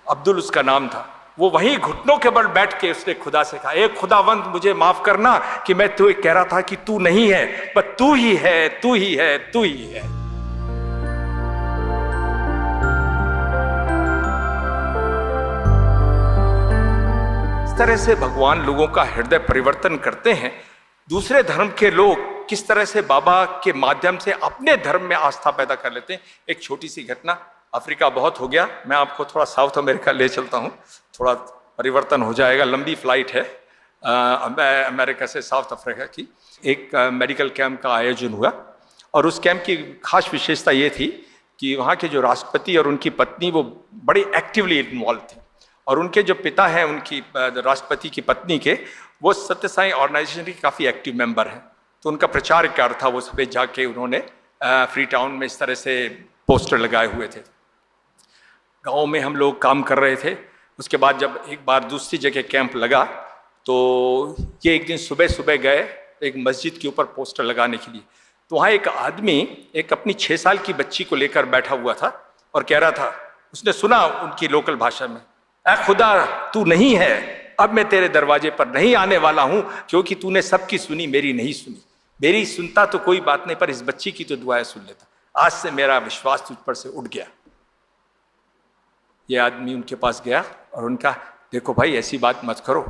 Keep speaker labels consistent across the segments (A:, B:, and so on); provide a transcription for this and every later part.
A: अब्दुल उसका नाम था। वो वहीं घुटनों के बल बैठ के उसने खुदा से कहा, ए खुदावंद मुझे माफ करना कि मैं तुझे कह रहा था कि तू नहीं है, पर तू ही है, तू ही है, तू ही है। इस तरह से भगवान लोगों का हृदय परिवर्तन करते हैं। दूसरे धर्म के लोग किस तरह से बाबा के माध्यम से अपने धर्म में आस्था पैदा कर लेते हैं। एक छोटी सी घटना, अफ्रीका बहुत हो गया, मैं आपको थोड़ा साउथ अमेरिका ले चलता हूँ, थोड़ा परिवर्तन हो जाएगा। लंबी फ्लाइट है अमेरिका से साउथ अफ्रीका की। एक मेडिकल कैंप का आयोजन हुआ और उस कैंप की खास विशेषता ये थी कि वहाँ के जो राष्ट्रपति और उनकी पत्नी वो बड़े एक्टिवली इन्वॉल्व थे, और उनके जो पिता हैं उनकी राष्ट्रपति की पत्नी के, वो सत्य साई ऑर्गेनाइजेशन के काफ़ी एक्टिव मेंबर हैं। तो उनका प्रचार कार्य था, वो सभी जाके उन्होंने फ्री टाउन में इस तरह से पोस्टर लगाए हुए थे। गांव में हम लोग काम कर रहे थे। उसके बाद जब एक बार दूसरी जगह कैंप लगा तो ये एक दिन सुबह सुबह गए एक मस्जिद के ऊपर पोस्टर लगाने के लिए। तो वहाँ एक आदमी एक अपनी 6 साल की बच्ची को लेकर बैठा हुआ था और कह रहा था, उसने सुना उनकी लोकल भाषा में, ऐ खुदा तू नहीं है, अब मैं तेरे दरवाजे पर नहीं आने वाला हूँ, क्योंकि तूने सबकी सुनी, मेरी नहीं सुनी। मेरी सुनता तो कोई बात नहीं, पर इस बच्ची की तो दुआएं सुन लेता। आज से मेरा विश्वास तुझ पर से उठ गया। ये आदमी उनके पास गया और उनका, देखो भाई ऐसी बात मत करो,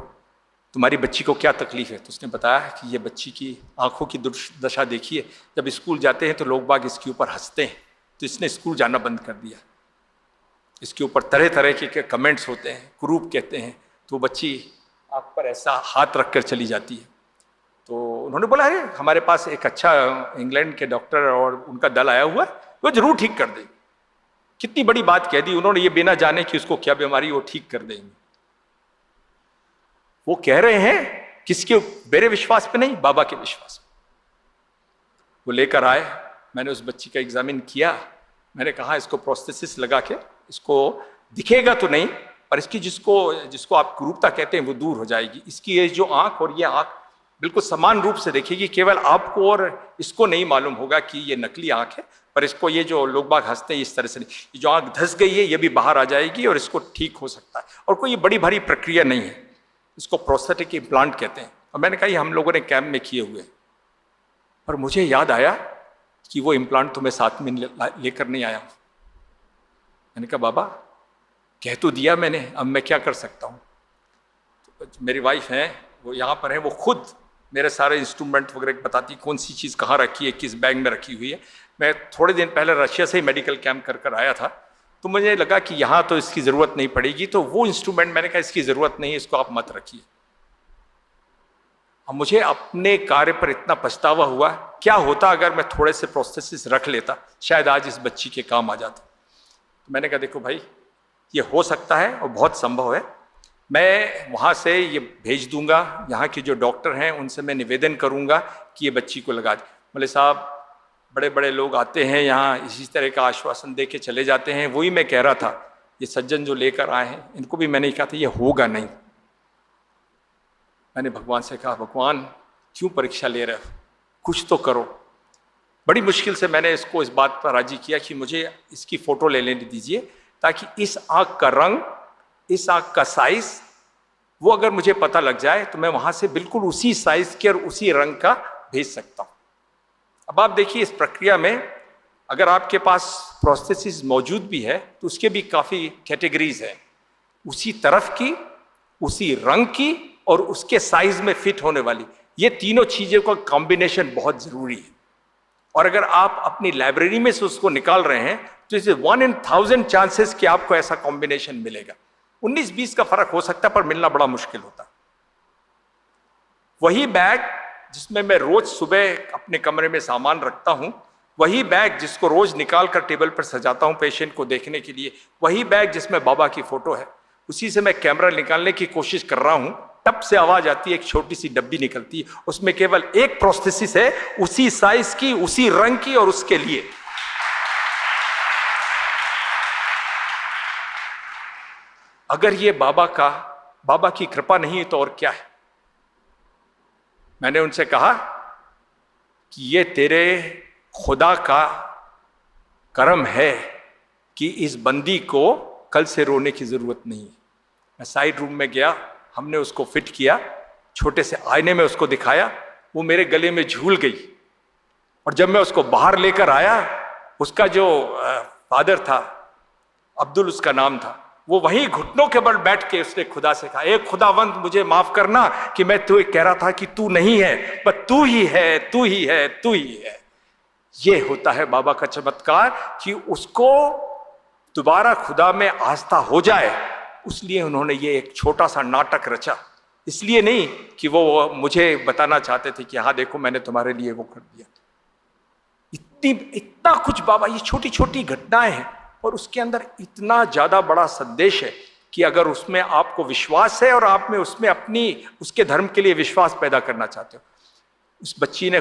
A: तुम्हारी बच्ची को क्या तकलीफ है। तो उसने बताया कि ये बच्ची की आंखों की दुर्दशा देखिए, जब स्कूल जाते हैं तो लोग बाग इसके ऊपर हंसते हैं, तो इसने स्कूल जाना बंद कर दिया। इसके ऊपर तरह तरह के कमेंट्स होते हैं, कुरूप कहते हैं, तो बच्ची आँख पर ऐसा हाथ रख कर चली जाती है। तो उन्होंने बोला, अरे हमारे पास एक अच्छा इंग्लैंड के डॉक्टर और उनका दल आया हुआ है, वो जरूर ठीक कर देंगे। कितनी बड़ी बात कह दी उन्होंने, ये बिना जाने कि उसको क्या बीमारी, वो ठीक कर देंगे। वो कह रहे हैं किसके, मेरे विश्वास पे नहीं, बाबा के विश्वास पे। वो लेकर आए, मैंने उस बच्ची का एग्जामिन किया, मैंने कहा इसको प्रोस्थेसिस लगा के, इसको दिखेगा तो नहीं, पर इसकी जिसको आप कुरूपता कहते हैं वो दूर हो जाएगी। इसकी ये जो आंख और ये आंख बिल्कुल समान रूप से देखेगी, केवल आपको और इसको नहीं मालूम होगा कि ये नकली आंख है, पर इसको ये जो लोग बाग हंसते हैं इस तरह से नहीं, ये जो आंख धंस गई है ये भी बाहर आ जाएगी और इसको ठीक हो सकता है, और कोई बड़ी भारी प्रक्रिया नहीं है। इसको प्रोस्थेटिक इम्प्लांट कहते हैं। और मैंने कहा ये हम लोगों ने कैंप में किए हुए, पर मुझे याद आया कि वो इम्प्लांट तो मैं साथ में लेकर नहीं आया। मैंने कहा बाबा कह तो दिया मैंने, अब मैं क्या कर सकता हूँ। तो मेरी वाइफ हैं, वो यहाँ पर है, वो खुद मेरे सारे इंस्ट्रूमेंट वगैरह बताती, कौन सी चीज़ कहाँ रखी है, किस बैग में रखी हुई है। मैं थोड़े दिन पहले रशिया से ही मेडिकल कैंप कर आया था, तो मुझे लगा कि यहाँ तो इसकी ज़रूरत नहीं पड़ेगी, तो वो इंस्ट्रूमेंट मैंने कहा इसकी ज़रूरत नहीं है, इसको आप मत रखिए। अब मुझे अपने कार्य पर इतना पछतावा हुआ, क्या होता अगर मैं थोड़े से प्रोस्थेसिस रख लेता, शायद आज इस बच्ची के काम आ जाता। तो मैंने कहा देखो भाई ये हो सकता है और बहुत संभव है, मैं वहाँ से ये भेज दूंगा, यहाँ के जो डॉक्टर हैं उनसे मैं निवेदन करूँगा कि ये बच्ची को लगा दे। बोले साहब बड़े बड़े लोग आते हैं यहाँ, इसी तरह का आश्वासन दे के चले जाते हैं। वही मैं कह रहा था, ये सज्जन जो लेकर आए हैं इनको भी मैंने कहा था ये होगा नहीं। मैंने भगवान से कहा, भगवान क्यों परीक्षा ले रहे हो, कुछ तो करो। बड़ी मुश्किल से मैंने इसको इस बात पर राजी किया कि मुझे इसकी फ़ोटो ले लेने दीजिए, ताकि इस आँख का रंग, इस आँख का साइज़, वो अगर मुझे पता लग जाए तो मैं वहाँ से बिल्कुल उसी साइज़ के और उसी रंग का भेज सकता हूँ। अब आप देखिए इस प्रक्रिया में अगर आपके पास प्रोस्थेसिस मौजूद भी है तो उसके भी काफ़ी कैटेगरीज हैं, उसी तरफ की, उसी रंग की और उसके साइज में फिट होने वाली। ये तीनों चीज़ों का कॉम्बिनेशन बहुत ज़रूरी है। और अगर आप अपनी लाइब्रेरी में से उसको निकाल रहे हैं तो इसे 1 in 1000 चांसेस कि आपको ऐसा कॉम्बिनेशन मिलेगा। 19-20 का फर्क हो सकता है पर मिलना बड़ा मुश्किल होता है। वही बैग जिसमें मैं रोज सुबह अपने कमरे में सामान रखता हूं, वही बैग जिसको रोज निकाल कर टेबल पर सजाता हूं पेशेंट को देखने के लिए, वही बैग जिसमें बाबा की फोटो है, उसी से मैं कैमरा निकालने की कोशिश कर रहा हूं। टप से आवाज आती है, एक छोटी सी डब्बी निकलती है, उसमें केवल एक प्रोस्थेसिस है, उसी साइज की, उसी रंग की और उसके लिए। अगर ये बाबा की कृपा नहीं है तो और क्या है। मैंने उनसे कहा कि ये तेरे खुदा का करम है कि इस बंदी को कल से रोने की जरूरत नहीं है। मैं साइड रूम में गया, हमने उसको फिट किया, छोटे से आईने में उसको दिखाया, वो मेरे गले में झूल गई। और जब मैं उसको बाहर लेकर आया, उसका जो फादर था, अब्दुल उसका नाम था, वो वहीं घुटनों के बल बैठ के उसने खुदा से कहा, ए खुदावंद मुझे माफ करना कि मैं तुझे कह रहा था कि तू नहीं है, पर तू ही है, तू ही है, तू ही है। ये होता है बाबा का चमत्कार कि उसको दोबारा खुदा में आस्था हो जाए। इसलिए उन्होंने ये एक छोटा सा नाटक रचा, इसलिए नहीं कि वो मुझे बताना चाहते थे कि हाँ देखो मैंने तुम्हारे लिए वो कर दिया। इतना कुछ बाबा, ये छोटी छोटी घटनाएं हैं और उसके अंदर इतना ज्यादा बड़ा संदेश है कि अगर उसमें आपको विश्वास है और आप में उसमें अपनी उसके धर्म के लिए विश्वास पैदा करना चाहते हो। उस बच्ची ने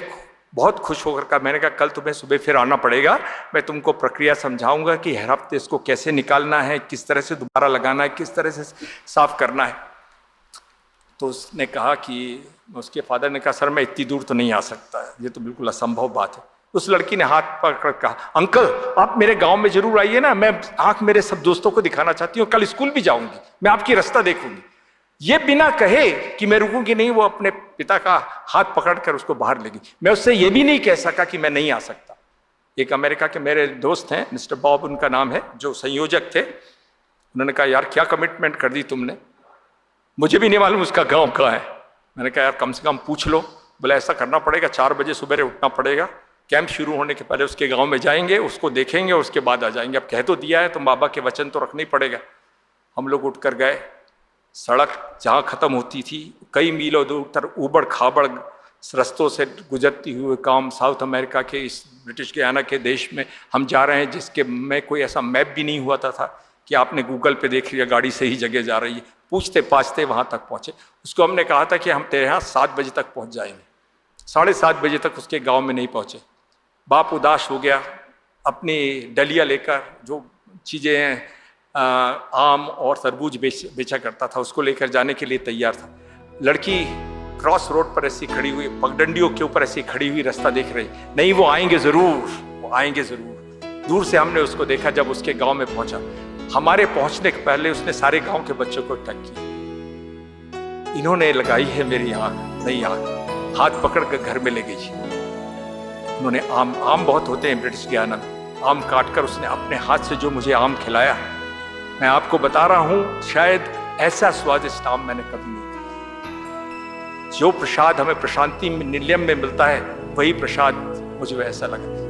A: बहुत खुश होकर कहा, मैंने कहा कल तुम्हें सुबह फिर आना पड़ेगा, मैं तुमको प्रक्रिया समझाऊंगा कि हर हफ्ते इसको कैसे निकालना है, किस तरह से दोबारा लगाना है, किस तरह से साफ करना है। तो उसने कहा कि उसके फादर ने कहा, सर मैं इतनी दूर तो नहीं आ सकता, ये तो बिल्कुल असंभव बात है। उस लड़की ने हाथ पकड़ कहा, अंकल आप मेरे गांव में जरूर आइए ना, मैं आंख मेरे सब दोस्तों को दिखाना चाहती हूँ, कल स्कूल भी जाऊंगी, मैं आपकी रास्ता देखूंगी। ये बिना कहे कि मैं रुकूंगी नहीं, वो अपने पिता का हाथ पकड़कर उसको बाहर ले गई। मैं उससे ये भी नहीं कह सका कि मैं नहीं आ सकता। एक अमेरिका के मेरे दोस्त हैं, मिस्टर बॉब उनका नाम है, जो संयोजक थे, उन्होंने कहा यार क्या कमिटमेंट कर दी तुमने, मुझे भी नहीं मालूम उसका गाँव कहाँ है। मैंने कहा यार कम से कम पूछ लो। बोले ऐसा करना पड़ेगा, 4 बजे सुबह उठना पड़ेगा, कैंप शुरू होने के पहले उसके गांव में जाएंगे, उसको देखेंगे और उसके बाद आ जाएंगे। अब कह तो दिया है तो बाबा के वचन तो रखना ही पड़ेगा। हम लोग उठकर गए, सड़क जहाँ खत्म होती थी कई मीलों दूर तक ऊबड़ खाबड़ रस्तों से गुजरती हुए काम, साउथ अमेरिका के इस ब्रिटिश गयाना के देश में हम जा रहे हैं, जिसके में कोई ऐसा मैप भी नहीं हुआ था कि आपने गूगल पे देख लिया गाड़ी सही जगह जा रही है। पूछते पाछते वहाँ तक पहुँचे। उसको हमने कहा था कि हम तेरे यहाँ 7 बजे तक पहुँच जाएंगे, 7:30 बजे तक उसके गाँव में नहीं पहुँचे। बाप उदास हो गया, अपनी डलिया लेकर जो चीज़ें हैं आम और तरबूज बेचा करता था, उसको लेकर जाने के लिए तैयार था। लड़की क्रॉस रोड पर ऐसी खड़ी हुई, पगडंडियों के ऊपर ऐसी खड़ी हुई रास्ता देख रही, नहीं वो आएंगे ज़रूर, वो आएंगे ज़रूर। दूर से हमने उसको देखा। जब उसके गांव में पहुंचा, हमारे पहुंचने के पहले उसने सारे गांव के बच्चों को इकट्ठा किया। इन्होंने लगाई है मेरी आँख, नई आँख, हाथ पकड़ कर घर में ले गई। उन्होंने आम बहुत होते हैं ब्रिटिश गयाना में, आम काटकर उसने अपने हाथ से जो मुझे आम खिलाया, मैं आपको बता रहा हूं शायद ऐसा स्वादिष्ट आम मैंने कभी नहीं खाया। जो प्रसाद हमें प्रशांति निलयम में मिलता है, वही प्रसाद मुझे वैसा लगा।